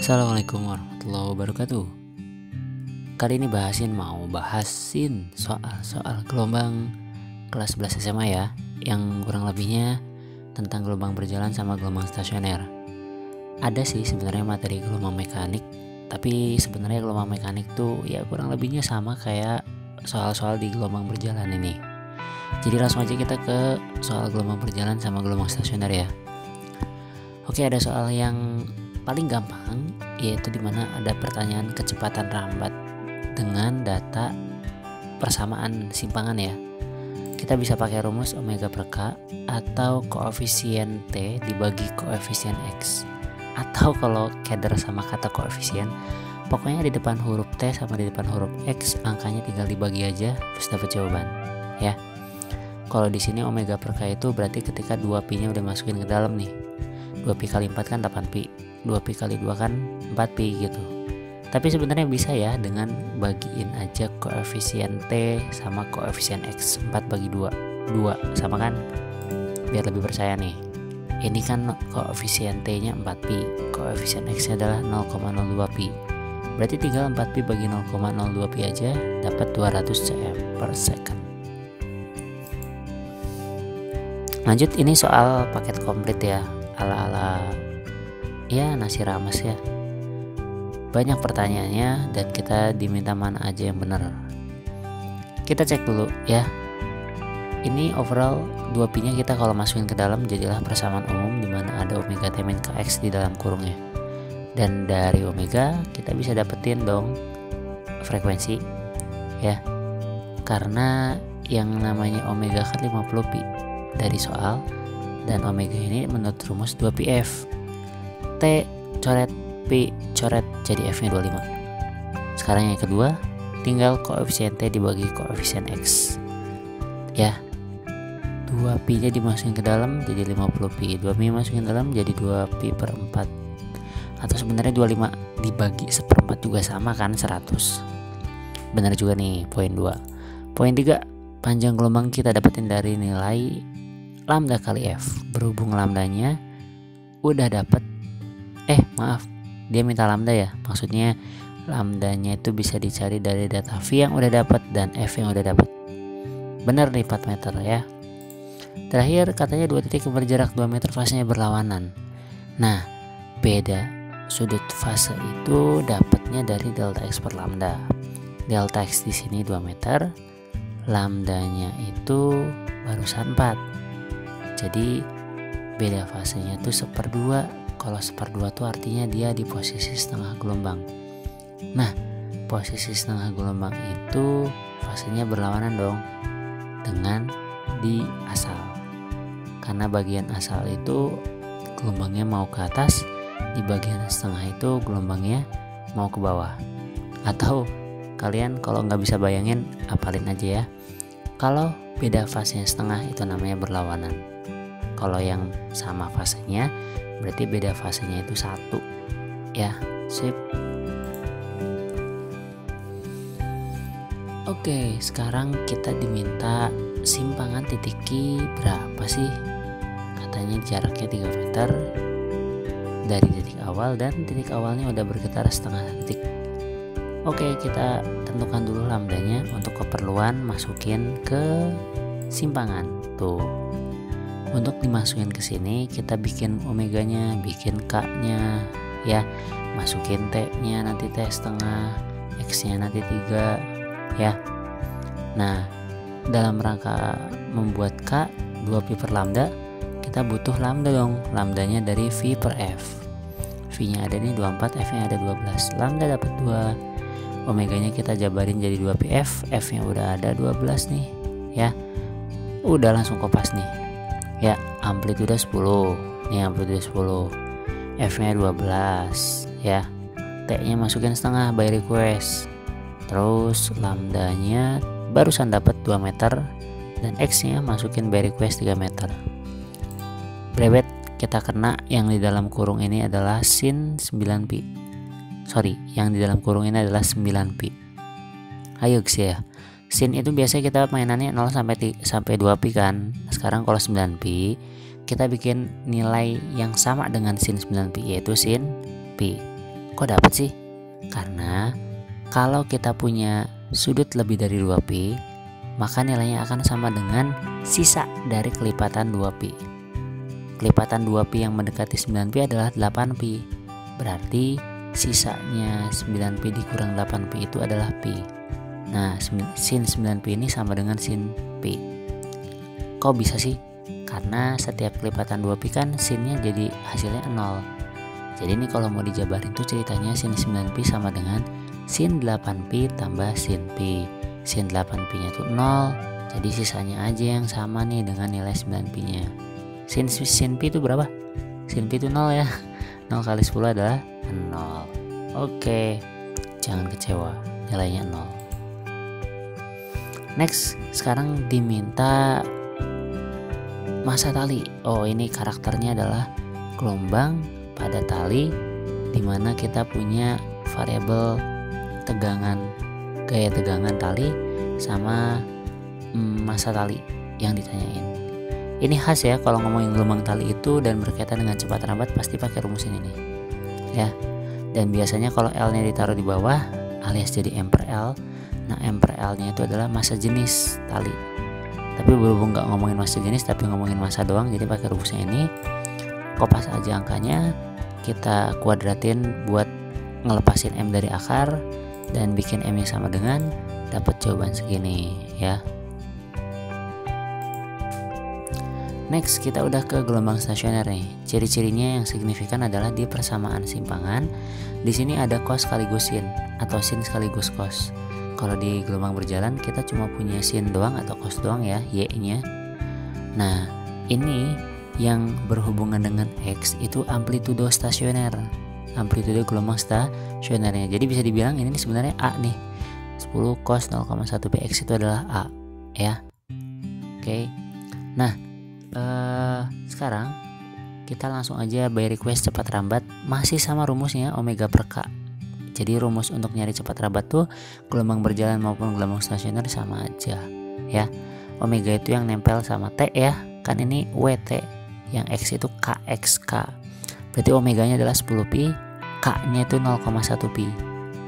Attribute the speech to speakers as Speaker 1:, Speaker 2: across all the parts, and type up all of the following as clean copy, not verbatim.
Speaker 1: Assalamualaikum warahmatullahi wabarakatuh. Kali ini mau bahasin soal gelombang kelas 11 SMA ya, yang kurang lebihnya tentang gelombang berjalan sama gelombang stasioner. Ada sih sebenarnya materi gelombang mekanik, tapi sebenarnya gelombang mekanik tuh ya kurang lebihnya sama kayak soal-soal di gelombang berjalan ini. Jadi langsung aja kita ke soal gelombang berjalan sama gelombang stasioner ya. Oke, ada soal yang paling gampang, yaitu dimana ada pertanyaan kecepatan rambat dengan data persamaan simpangan ya. Kita bisa pakai rumus omega per K atau koefisien T dibagi koefisien X, atau kalau keder sama kata koefisien, pokoknya di depan huruf T sama di depan huruf X angkanya tinggal dibagi aja terus dapat jawaban ya. Kalau di sini omega per K itu berarti ketika 2pi nya udah masukin ke dalam nih, 2pi kali 4 kan 8pi, 2pi kali 2 kan 4pi gitu. Tapi sebenarnya bisa ya dengan bagiin aja koefisien T sama koefisien X, 4 bagi 2 sama kan, biar lebih percaya nih. Ini kan koefisien T nya 4pi, koefisien X nya adalah 0,02pi, berarti tinggal 4pi bagi 0,02pi aja dapat 200 cm per second. Lanjut, ini soal paket komplit ya, ala-ala ya nasi rames ya. Banyak pertanyaannya dan kita diminta mana aja yang benar. Kita cek dulu ya. Ini overall 2pi nya kita kalau masukin ke dalam jadilah persamaan umum di mana ada omega T min Kx di dalam kurungnya. Dan dari omega kita bisa dapetin dong frekuensi ya. Karena yang namanya omega kan 50pi dari soal, dan omega ini menurut rumus 2πf. T coret P coret jadi F nya 25. Sekarang yang kedua, tinggal koefisien T dibagi koefisien X ya. 2pi nya dimasukin ke dalam jadi 50pi, 2pi masukin ke dalam jadi 2pi per 4, atau sebenarnya 25 dibagi seperempat juga sama kan, 100. Benar juga nih poin 2. Poin 3, panjang gelombang kita dapetin dari nilai lambda kali F. Berhubung lambdanya udah dapet, dia minta lambda ya, maksudnya lambdanya itu bisa dicari dari data V yang udah dapat dan F yang udah dapat. Benar nih 4 meter ya. Terakhir katanya 2 titik berjarak 2 meter fasenya berlawanan. Nah, beda sudut fase itu dapatnya dari delta X per lambda. Delta X di sini 2 meter, lambdanya itu barusan 4. Jadi beda fasenya tuh 1/2. Kalau 1/2 tuh artinya dia di posisi setengah gelombang. Nah, posisi setengah gelombang itu fasenya berlawanan dong dengan di asal. Karena bagian asal itu gelombangnya mau ke atas, di bagian setengah itu gelombangnya mau ke bawah. Atau kalian kalau nggak bisa bayangin, apalin aja ya. Kalau beda fasenya setengah itu namanya berlawanan. Kalau yang sama fasenya berarti beda fasenya itu 1 ya. Sip. Oke, sekarang kita diminta simpangan titik Q berapa sih? Katanya jaraknya 3 meter dari titik awal, dan titik awalnya udah bergetar setengah detik. Oke, kita tentukan dulu lambdanya untuk keperluan masukin ke simpangan tuh. Untuk dimasukin ke sini kita bikin omeganya, bikin K-nya ya, masukin T-nya nanti T setengah, X-nya nanti 3 ya. Nah, dalam rangka membuat K 2pi per lambda, kita butuh lambda dong. Lambdanya dari V per F. V-nya ada nih 24, F-nya ada 12. Lambda dapat 2. Omeganya kita jabarin jadi 2πf, F-nya udah ada 12 nih ya. Udah langsung kopas nih. Ya, amplitude 10. Nih amplitude 10. F-nya 12 ya. T-nya masukin setengah by request. Terus lambdanya barusan dapat 2 meter dan X-nya masukin by request 3 meter. Brewet kita kena yang di dalam kurung ini adalah sin 9pi. Yang di dalam kurung ini adalah 9pi. Ayo guys ya. Sin itu biasanya kita mainannya 0 sampai 2pi kan. Sekarang kalau 9pi kita bikin nilai yang sama dengan sin 9pi, yaitu sin pi. Kok dapat sih? Karena kalau kita punya sudut lebih dari 2pi, maka nilainya akan sama dengan sisa dari kelipatan 2pi. Kelipatan 2pi yang mendekati 9pi adalah 8pi. Berarti sisanya 9pi dikurang 8pi itu adalah pi. Nah, sin 9pi ini sama dengan sin pi. Kok bisa sih? Karena setiap kelipatan 2pi kan sinnya jadi hasilnya 0. Jadi ini kalau mau dijabarin tuh ceritanya sin 9pi sama dengan sin 8pi tambah sin pi. Sin 8pi nya itu 0, jadi sisanya aja yang sama nih dengan nilai 9pi nya. Sin pi itu berapa? Sin pi itu 0 ya. 0 kali 10 adalah 0. Oke, jangan kecewa, nilainya 0. Next, sekarang diminta massa tali. Oh, ini karakternya adalah gelombang pada tali, dimana kita punya variabel tegangan, gaya tegangan tali sama massa tali yang ditanyain. Ini khas ya kalau ngomongin gelombang tali itu dan berkaitan dengan cepat rambat pasti pakai rumus ini nih ya. Dan biasanya kalau L nya ditaruh di bawah alias jadi M per L. Nah, M per L nya itu adalah massa jenis tali. Tapi berhubung nggak ngomongin massa jenis tapi ngomongin massa doang, jadi pakai rumusnya ini. Kopas aja angkanya, kita kuadratin buat ngelepasin M dari akar dan bikin M nya sama dengan, dapat jawaban segini ya. Next, kita udah ke gelombang stasioner nih. Ciri-cirinya yang signifikan adalah di persamaan simpangan. Di sini ada cos sekaligus sin atau sin sekaligus cos. Kalau di gelombang berjalan kita cuma punya sin doang atau cos doang ya, y-nya. Nah, ini yang berhubungan dengan x itu amplitudo stasioner. Amplitudo gelombang stasionernya. Jadi bisa dibilang ini sebenarnya A nih. 10 cos 0,1 px itu adalah A ya. Oke. Nah, sekarang kita langsung aja by request cepat rambat, masih sama rumusnya omega per k. Jadi rumus untuk nyari cepat rambat tuh gelombang berjalan maupun gelombang stasioner sama aja ya. Omega itu yang nempel sama t ya, kan ini wt, yang x itu kxk. Berarti omeganya adalah 10 pi, k nya itu 0,1 pi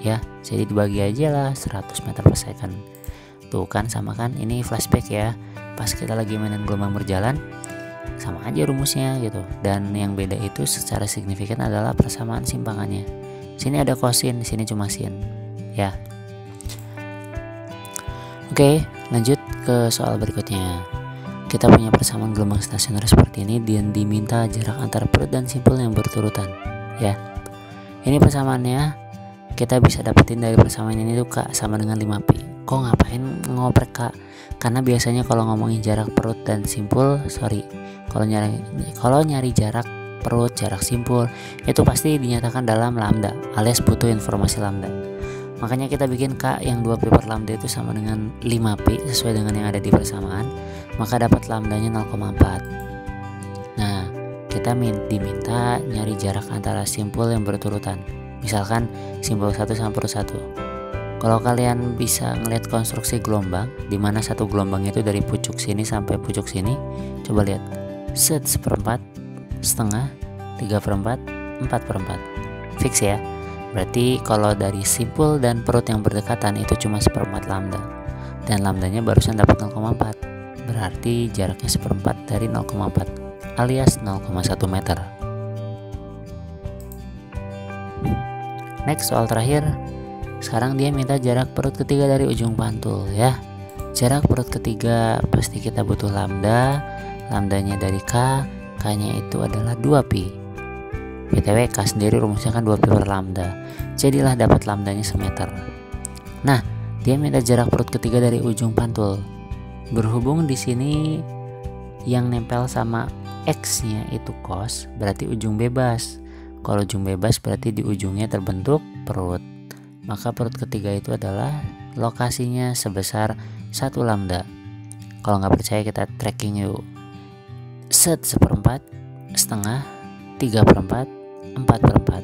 Speaker 1: ya. Jadi dibagi aja lah 100 meter per second. Tuh kan sama kan, ini flashback ya. Pas kita lagi mainin gelombang berjalan sama aja rumusnya gitu. Dan yang beda itu secara signifikan adalah persamaan simpangannya. Sini ada kosin, di sini cuma sin ya. Oke, lanjut ke soal berikutnya. Kita punya persamaan gelombang stasioner seperti ini dan diminta jarak antar perut dan simpul yang berturutan ya. Ini persamaannya kita bisa dapetin dari persamaan ini tuh K sama dengan 5pi. Kok ngapain ngoprek K? Karena biasanya kalau ngomongin jarak perut dan simpul, kalau nyari jarak perut, jarak simpul itu pasti dinyatakan dalam lambda alias butuh informasi lambda. Makanya kita bikin K yang 2pi per lambda itu sama dengan 5pi sesuai dengan yang ada di persamaan, maka dapat lambdanya 0,4. Nah, kita diminta nyari jarak antara simpul yang berturutan. Misalkan simpul 1 sama perut 1. Kalau kalian bisa ngelihat konstruksi gelombang, di mana satu gelombang itu dari pucuk sini sampai pucuk sini, coba lihat. Set 1/4, setengah, 3/4, 4/4. Fix ya. Berarti kalau dari simpul dan perut yang berdekatan itu cuma 1/4 lambda. Dan lambdanya barusan dapat 0,4. Berarti jaraknya 1/4 dari 0,4 alias 0,1 meter. Next, soal terakhir. Sekarang dia minta jarak perut ketiga dari ujung pantul ya. Jarak perut ketiga pasti kita butuh lambda. Lambdanya dari K, K-nya itu adalah 2pi. BTW K sendiri rumusnya kan 2pi per lambda. Jadilah dapat lambdanya semeter. Nah, dia minta jarak perut ketiga dari ujung pantul. Berhubung di sini yang nempel sama X-nya itu cos, berarti ujung bebas. Kalau ujung bebas berarti di ujungnya terbentuk perut. Maka perut ketiga itu adalah lokasinya sebesar 1 lambda. Kalau nggak percaya kita tracking yuk. Set 1/4, setengah, 3/4, 4/4.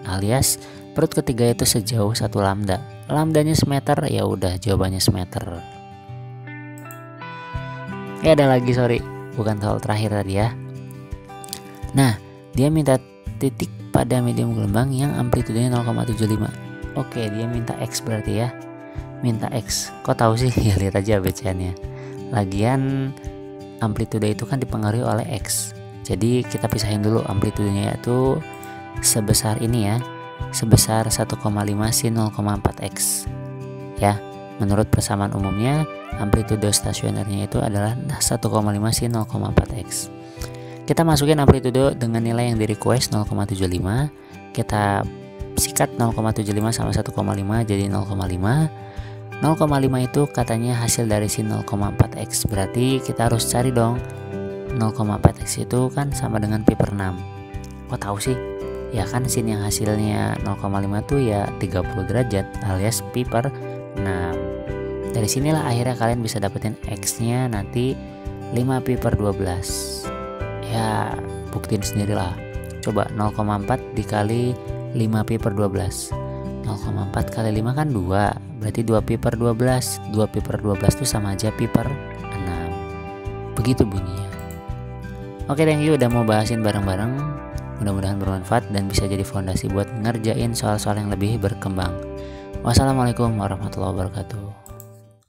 Speaker 1: Alias perut ketiga itu sejauh 1 lambda. Lambdanya semeter, ya udah jawabannya semeter. Ada lagi, sorry, bukan soal terakhir tadi ya. Nah, dia minta titik pada medium gelombang yang amplitudenya 0,75. Oke, dia minta X berarti ya. Minta X. Kok tahu sih? Ya lihat aja bacaannya. Lagian amplitude itu kan dipengaruhi oleh X. Jadi kita pisahin dulu amplitudenya itu sebesar ini ya. Sebesar 1,5 sin 0,4X. Ya, menurut persamaan umumnya amplitude stasionernya itu adalah 1,5 sin 0,4X. Kita masukin amplitude dengan nilai yang di request 0,75. Kita sikat 0,75 sama 1,5 jadi 0,5. 0,5 itu katanya hasil dari sin 0,4X. Berarti kita harus cari dong 0,4X itu kan sama dengan pi per 6. Kok tahu sih? Ya kan sin yang hasilnya 0,5 tuh ya 30 derajat alias pi per 6. Dari sinilah akhirnya kalian bisa dapetin X nya nanti 5 pi per 12. Ya buktiin sendirilah. Coba 0,4 dikali 5 pi per 12. 0,4 kali 5 kan 2. Berarti 2 pi per 12. 2 pi per 12 itu sama aja pi per 6. Begitu bunyinya. Oke, thank you udah mau bahasin bareng-bareng. Mudah-mudahan bermanfaat dan bisa jadi fondasi buat ngerjain soal-soal yang lebih berkembang. Wassalamualaikum warahmatullahi wabarakatuh.